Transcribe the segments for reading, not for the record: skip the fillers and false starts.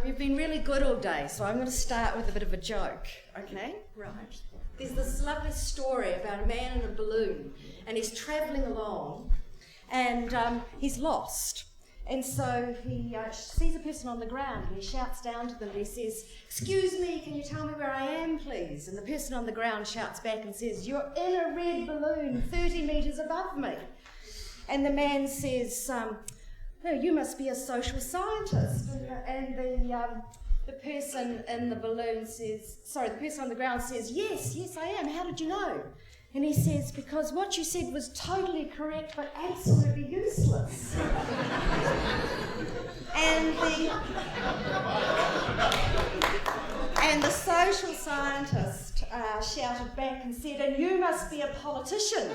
You've been really good all day, so I'm going to start with a bit of a joke, okay? Right. There's this lovely story about a man in a balloon, and he's travelling along, and he's lost. And so he sees a person on the ground, and he shouts down to them, and he says, "Excuse me, can you tell me where I am, please?" And the person on the ground shouts back and says, "You're in a red balloon 30 metres above me." And the man says, "Oh, you must be a social scientist." And the person in the balloon says, the person on the ground says, yes, I am. How did you know? And he says, "Because what you said was totally correct, but absolutely useless." And the social scientist shouted back and said, "And you must be a politician."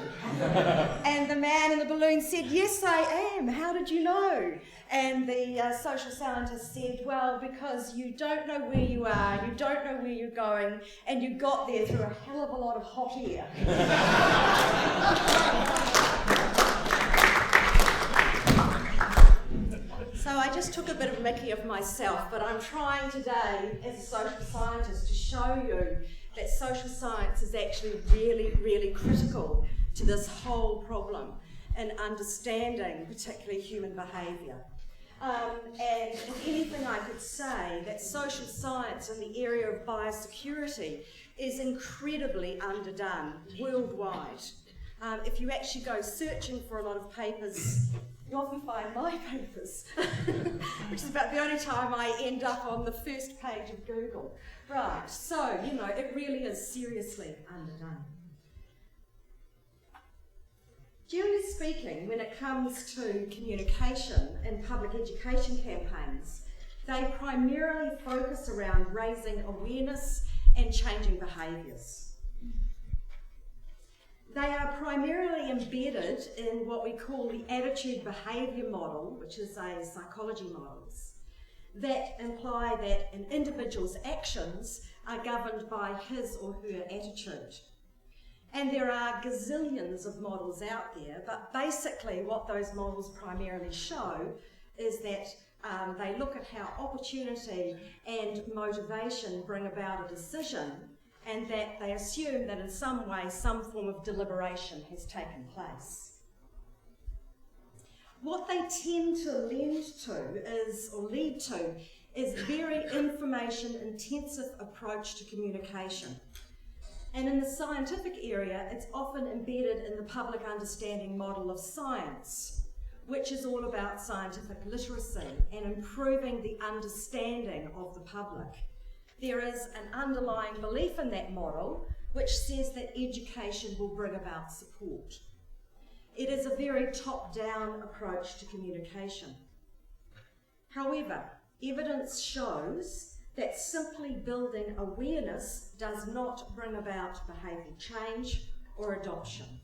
And the man in the balloon said, "Yes, I am. How did you know?" And the social scientist said, "Well, because you don't know where you are, you don't know where you're going, and you got there through a hell of a lot of hot air." So I just took a bit of mickey of myself, but I'm trying today as a social scientist to show you that social science is actually really, really critical to this whole problem in understanding particularly human behaviour. And if anything, I could say that social science in the area of biosecurity is incredibly underdone worldwide. If you actually go searching for a lot of papers, you often find my papers, which is about the only time I end up on the first page of Google. Right, so, it really is seriously underdone. Generally speaking, when it comes to communication and public education campaigns, they primarily focus around raising awareness and changing behaviours. They are primarily embedded in what we call the attitude behaviour model, which is a psychology models, that imply that an individual's actions are governed by his or her attitude. And there are gazillions of models out there, but basically what those models primarily show is that they look at how opportunity and motivation bring about a decision, and that they assume that in some way some form of deliberation has taken place. What they tend to lead to is very information-intensive approach to communication. And in the scientific area, it's often embedded in the public understanding model of science, which is all about scientific literacy and improving the understanding of the public. There is an underlying belief in that model which says that education will bring about support. It is a very top-down approach to communication. However, evidence shows that simply building awareness does not bring about behaviour change or adoption.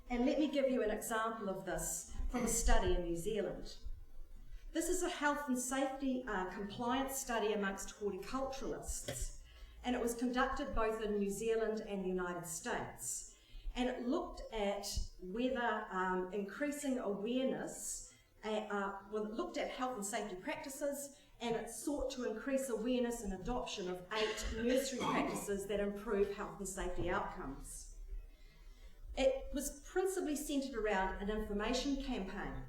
And let me give you an example of this from a study in New Zealand. This is a health and safety compliance study amongst horticulturalists, and it was conducted both in New Zealand and the United States. And it looked at whether increasing awareness, it looked at health and safety practices, and it sought to increase awareness and adoption of 8 nursery practices that improve health and safety outcomes. It was principally centred around an information campaign.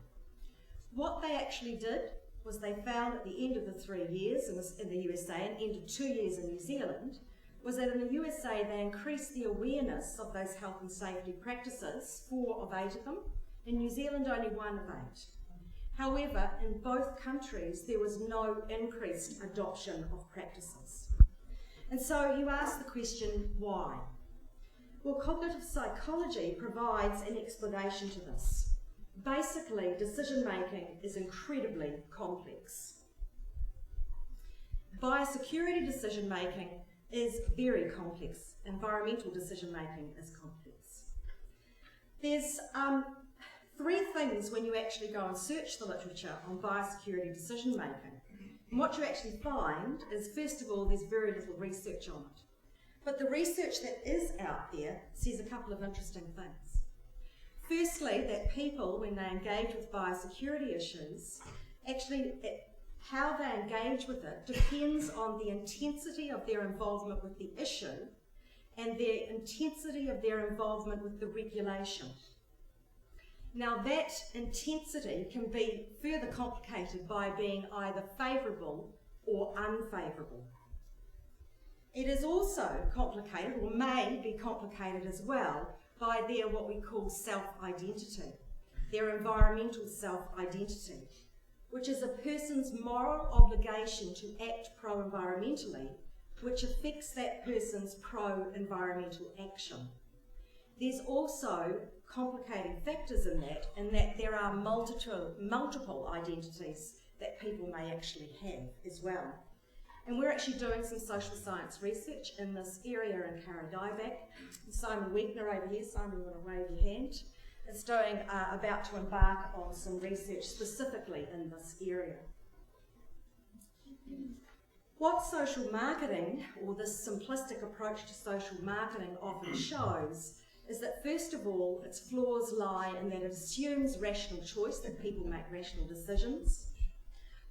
What they actually did was they found at the end of the 3 years in the USA and end of 2 years in New Zealand, was that in the USA they increased the awareness of those health and safety practices, 4 of 8 of them. In New Zealand, only 1 of 8. However, in both countries, there was no increased adoption of practices. And so you ask the question, why? Well, cognitive psychology provides an explanation to this. Basically, decision-making is incredibly complex. Biosecurity decision-making is very complex. Environmental decision-making is complex. There's 3 things when you actually go and search the literature on biosecurity decision-making. And what you actually find is, first of all, there's very little research on it. But the research that is out there says a couple of interesting things. Firstly, that people, when they engage with biosecurity issues, actually how they engage with it depends on the intensity of their involvement with the issue and the intensity of their involvement with the regulation. Now that intensity can be further complicated by being either favourable or unfavourable. It is also complicated, or may be complicated as well, by their what we call self-identity, their environmental self-identity, which is a person's moral obligation to act pro-environmentally, which affects that person's pro-environmental action. There's also complicating factors in that there are multiple identities that people may actually have as well. And we're actually doing some social science research in this area in Kauri, Dieback. Simon Wegner over here, Simon, you want to wave your hand, is about to embark on some research specifically in this area. What social marketing, or this simplistic approach to social marketing, often shows is that first of all, its flaws lie in that it assumes rational choice, that people make rational decisions.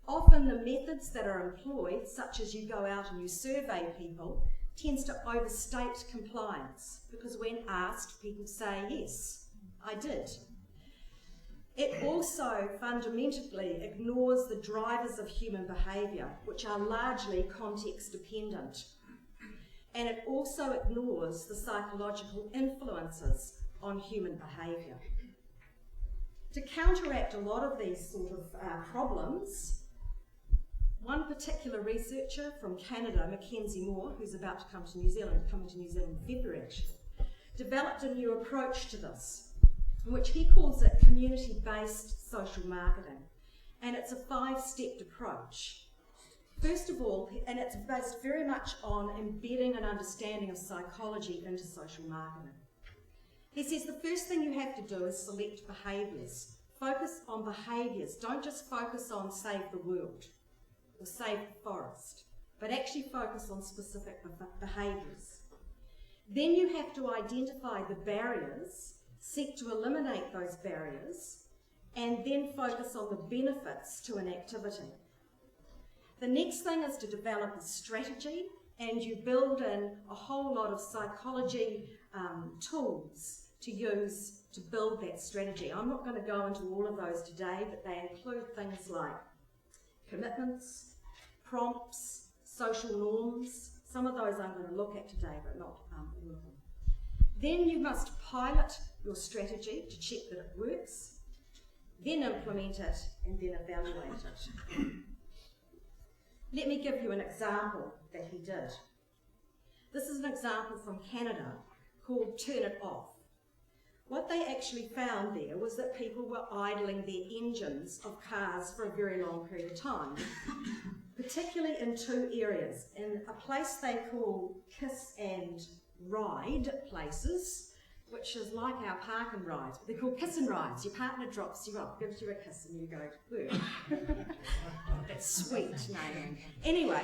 Often the methods that are employed, such as you go out and you survey people, tends to overstate compliance, because when asked, people say, yes, I did. It also fundamentally ignores the drivers of human behaviour, which are largely context dependent. And it also ignores the psychological influences on human behaviour. To counteract a lot of these sort of problems, one particular researcher from Canada, McEntee, who's about to come to New Zealand, coming to New Zealand in February actually, developed a new approach to this, which he calls it community-based social marketing. And it's a 5-stepped approach. First of all, and it's based very much on embedding an understanding of psychology into social marketing. He says the first thing you have to do is select behaviours. Focus on behaviours. Don't just focus on save the world or save the forest, but actually focus on specific behaviours. Then you have to identify the barriers, seek to eliminate those barriers, and then focus on the benefits to an activity. The next thing is to develop a strategy, and you build in a whole lot of psychology tools to use to build that strategy. I'm not going to go into all of those today, but they include things like commitments, prompts, social norms. Some of those I'm going to look at today, but not all of them. Then you must pilot your strategy to check that it works, then implement it, and then evaluate it. Let me give you an example that he did. This is an example from Canada called Turn It Off. What they actually found there was that people were idling their engines of cars for a very long period of time, particularly in 2 areas. In a place they call kiss and ride places, which is like our park and rides, but they're called kiss and rides. Your partner drops you off, gives you a kiss, and you go to work. That's sweet naming. Anyway,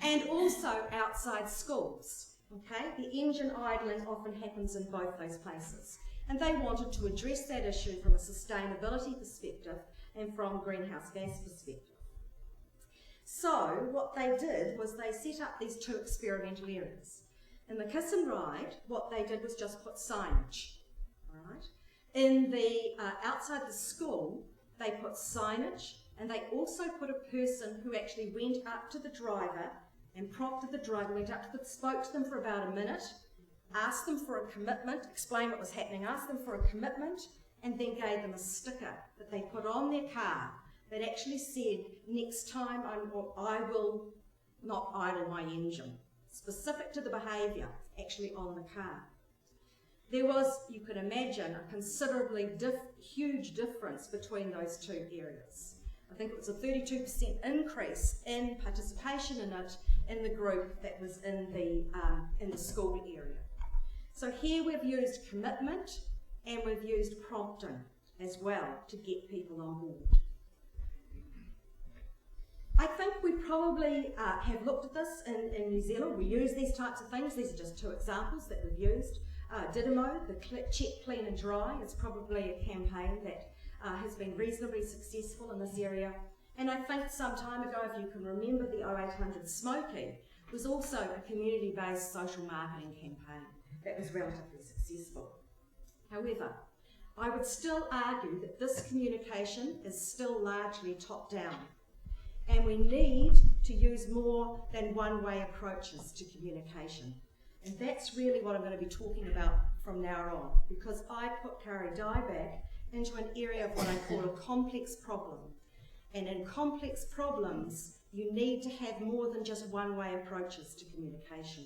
and also outside schools. Okay, the engine idling often happens in both those places. And they wanted to address that issue from a sustainability perspective and from a greenhouse gas perspective. So what they did was they set up these 2 experimental areas. In the kiss and ride, what they did was just put signage. All right. In the outside the school, they put signage, and they also put a person who actually went up to the driver and prompted the driver, spoke to them for about a minute, asked them for a commitment, explained what was happening, asked them for a commitment, and then gave them a sticker that they put on their car that actually said, next time I will not idle my engine, specific to the behaviour actually on the car. There was, you could imagine, a considerably huge difference between those 2 areas. I think it was a 32% increase in participation in it in the group that was in the school area. So here we've used commitment and we've used prompting as well to get people on board. I think we probably have looked at this in New Zealand. We use these types of things. These are just 2 examples that we've used. Dynamo, the check, clean and dry, is probably a campaign that has been reasonably successful in this area. And I think some time ago, if you can remember, the 0800 Smoky was also a community-based social marketing campaign that was relatively successful. However, I would still argue that this communication is still largely top-down, and we need to use more than one-way approaches to communication. And that's really what I'm going to be talking about from now on, because I put Kauri Dieback into an area of what I call a complex problem. And in complex problems, you need to have more than just one-way approaches to communication.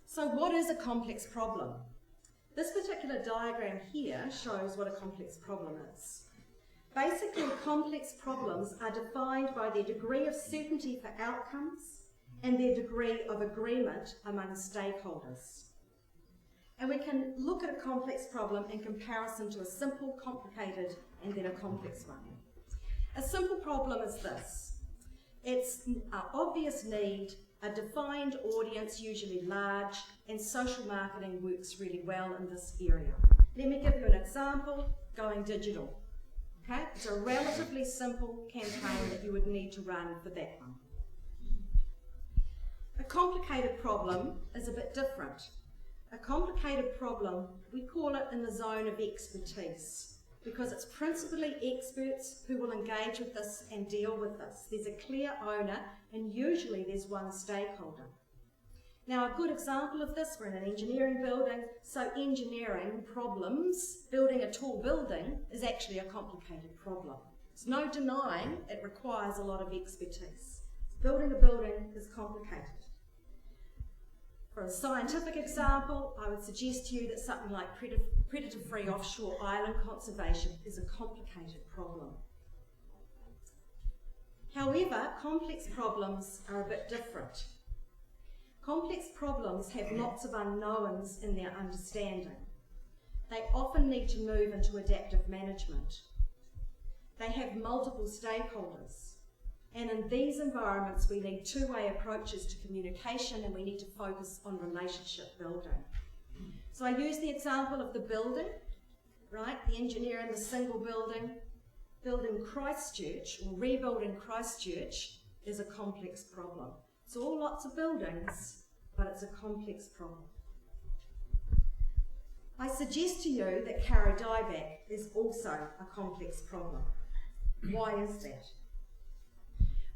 So what is a complex problem? This particular diagram here shows what a complex problem is. Basically, complex problems are defined by their degree of certainty for outcomes and their degree of agreement among stakeholders. And we can look at a complex problem in comparison to a simple, complicated, and then a complex one. A simple problem is this. It's an obvious need, a defined audience, usually large, and social marketing works really well in this area. Let me give you an example, going digital. Okay? It's a relatively simple campaign that you would need to run for that one. A complicated problem is a bit different. A complicated problem, we call it in the zone of expertise, because it's principally experts who will engage with this and deal with this. There's a clear owner, and usually there's one stakeholder. Now, a good example of this, we're in an engineering building, so engineering problems, building a tall building, is actually a complicated problem. There's no denying it requires a lot of expertise. Building a building is complicated. For a scientific example, I would suggest to you that something like predator-free offshore island conservation is a complicated problem. However, complex problems are a bit different. Complex problems have lots of unknowns in their understanding. They often need to move into adaptive management. They have multiple stakeholders. And in these environments, we need two-way approaches to communication, and we need to focus on relationship building. So I use the example of the building, right? The engineer in the single building. Building Christchurch, or rebuilding Christchurch, is a complex problem. It's all lots of buildings, but it's a complex problem. I suggest to you that Kauri Dieback is also a complex problem. Why is that?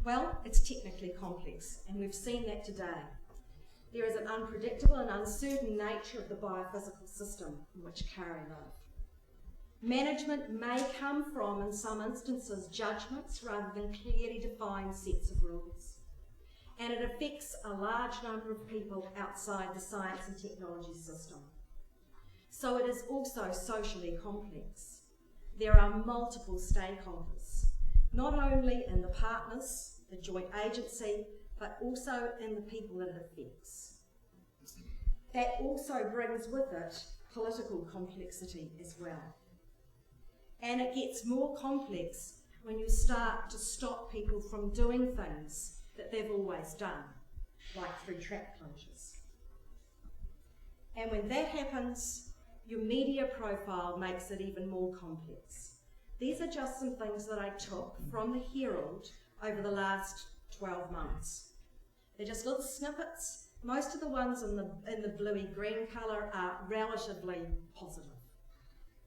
Well, it's technically complex, and we've seen that today. There is an unpredictable and uncertain nature of the biophysical system in which Kauri lived. Management may come from, in some instances, judgments rather than clearly defined sets of rules. And it affects a large number of people outside the science and technology system. So it is also socially complex. There are multiple stakeholders, not only in the partners, the joint agency, but also in the people that it affects. That also brings with it political complexity as well. And it gets more complex when you start to stop people from doing things that they've always done, like through track closures. And when that happens, your media profile makes it even more complex. These are just some things that I took from the Herald over the last 12 months. They're just little snippets. Most of the ones in the bluey-green colour are relatively positive.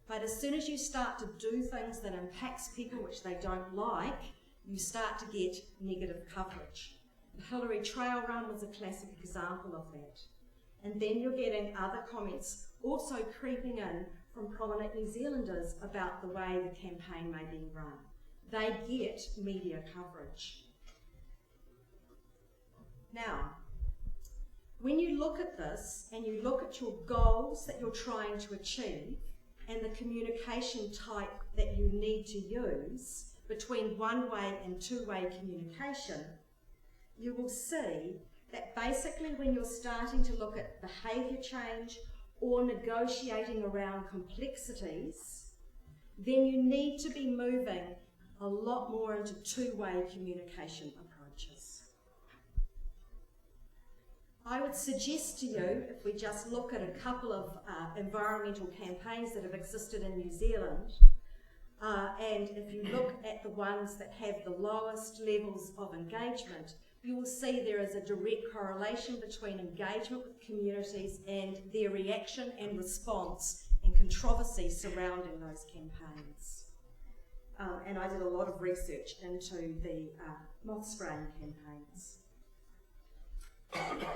But as soon as you start to do things that impacts people which they don't like, you start to get negative coverage. The Hillary Trail Run was a classic example of that. And then you're getting other comments also creeping in from prominent New Zealanders about the way the campaign may be run. They get media coverage. Now, when you look at this and you look at your goals that you're trying to achieve and the communication type that you need to use between one-way and two-way communication, you will see that basically when you're starting to look at behaviour change or negotiating around complexities, then you need to be moving a lot more into two-way communication approaches. I would suggest to you, if we just look at a couple of environmental campaigns that have existed in New Zealand, and if you look at the ones that have the lowest levels of engagement, you will see there is a direct correlation between engagement with communities and their reaction and response and controversy surrounding those campaigns. And I did a lot of research into the moth spraying campaigns.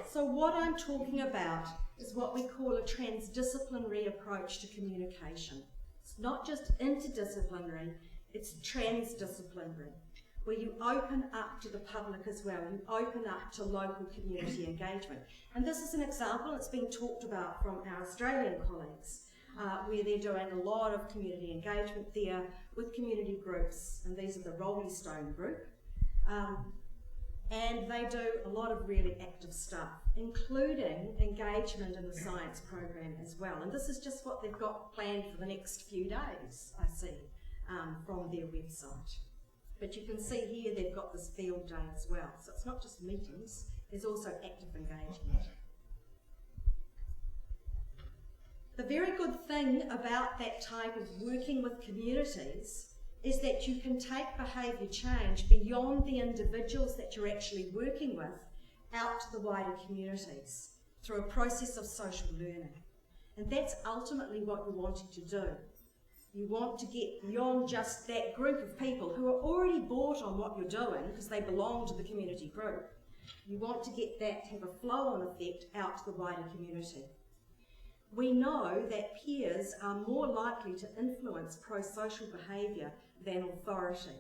So what I'm talking about is what we call a transdisciplinary approach to communication. It's not just interdisciplinary, it's transdisciplinary, where you open up to the public as well, you open up to local community engagement. And this is an example that's been talked about from our Australian colleagues, where they're doing a lot of community engagement there with community groups, and these are the Rolling Stone group. And they do a lot of really active stuff, including engagement in the science program as well. And this is just what they've got planned for the next few days, I see, from their website. But you can see here they've got this field day as well. So it's not just meetings, there's also active engagement. The very good thing about that type of working with communities is that you can take behaviour change beyond the individuals that you're actually working with out to the wider communities through a process of social learning. And that's ultimately what you're wanting to do. You want to get beyond just that group of people who are already bought on what you're doing because they belong to the community group. You want to get that to have a flow-on effect out to the wider community. We know that peers are more likely to influence pro-social behaviour than authority.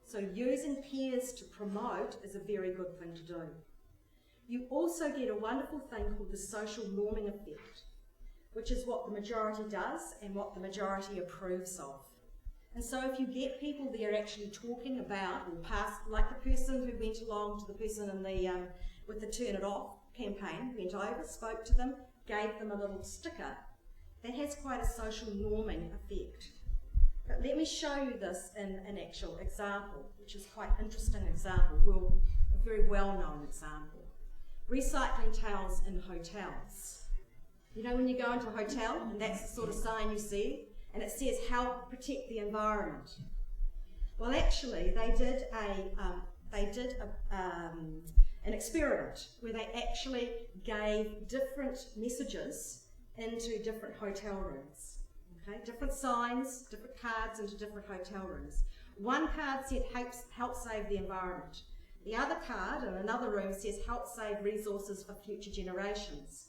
So using peers to promote is a very good thing to do. You also get a wonderful thing called the social norming effect, which is what the majority does and what the majority approves of. And so if you get people there actually talking about, or pass, like the person who went along to the person in the with the Turn It Off campaign, went over, spoke to them, gave them a little sticker, that has quite a social norming effect. But let me show you this in an actual example, which is quite an interesting example, a very well-known example. Recycling towels in hotels. You know when you go into a hotel and that's the sort of sign you see, and it says help protect the environment. Well, actually, they did an experiment where they actually gave different messages into different hotel rooms. Okay, different signs, different cards into different hotel rooms. One card said help save the environment. The other card in another room says help save resources for future generations.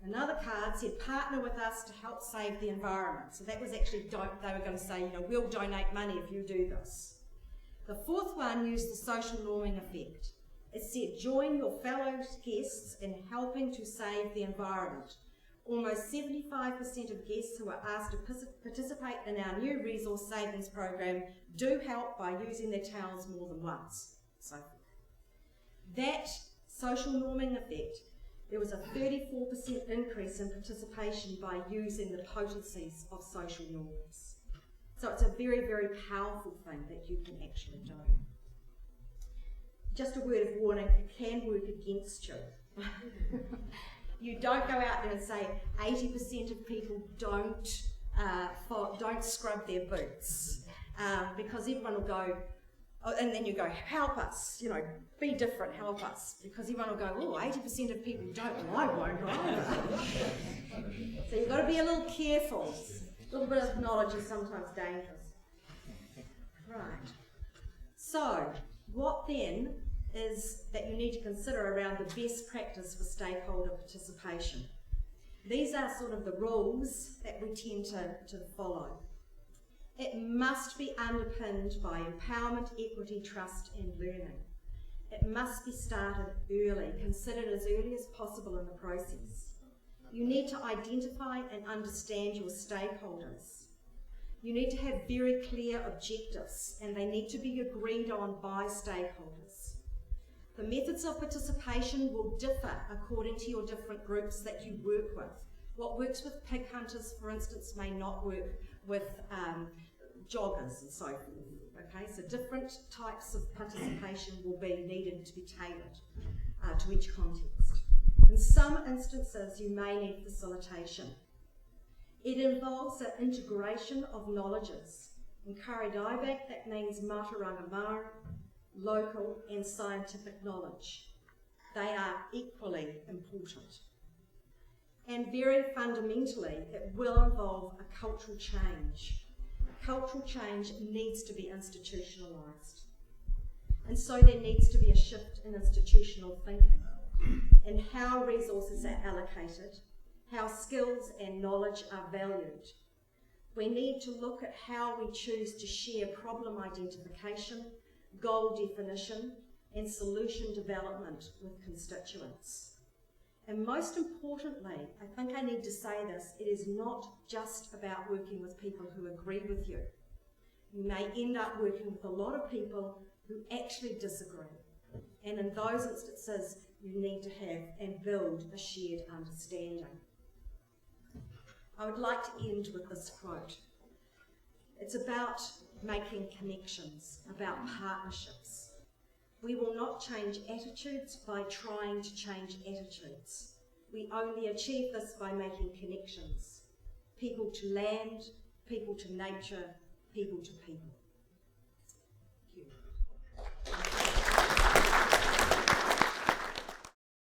Another card said partner with us to help save the environment. So that was actually, they were going to say, you know, we'll donate money if you do this. The fourth one used the social norming effect. It said join your fellow guests in helping to save the environment. Almost 75% of guests who are asked to participate in our new resource savings program do help by using their towels more than once. So that social norming effect, there was a 34% increase in participation by using the potencies of social norms. So it's a very, very powerful thing that you can actually do. Just a word of warning, it can work against you. You don't go out there and say 80% of people don't scrub their boots, because everyone will go, oh, and then you go, help us, you know, be different, help us, because everyone will go, oh, 80% of people don't, well, I won't either. So you've got to be a little careful. A little bit of knowledge is sometimes dangerous. Right. So, what then is that you need to consider around the best practice for stakeholder participation? These are sort of the rules that we tend to follow. It must be underpinned by empowerment, equity, trust and learning. It must be started early, considered as early as possible in the process. You need to identify and understand your stakeholders. You need to have very clear objectives and they need to be agreed on by stakeholders. The methods of participation will differ according to your different groups that you work with. What works with pig hunters, for instance, may not work with joggers and so forth. Okay, so different types of participation will be needed to be tailored to each context. In some instances, you may need facilitation. It involves an integration of knowledges, In Kauri Dieback, that means mātauranga, local and scientific knowledge. They are equally important. And very fundamentally, it will involve a cultural change. Cultural change needs to be institutionalised. And so there needs to be a shift in institutional thinking, in how resources are allocated, how skills and knowledge are valued. We need to look at how we choose to share problem identification, goal definition, and solution development with constituents. And most importantly, I think I need to say this, it is not just about working with people who agree with you. You may end up working with a lot of people who actually disagree. And in those instances, you need to have and build a shared understanding. I would like to end with this quote. It's about making connections, about partnerships. We will not change attitudes by trying to change attitudes. We only achieve this by making connections. People to land, people to nature, people to people.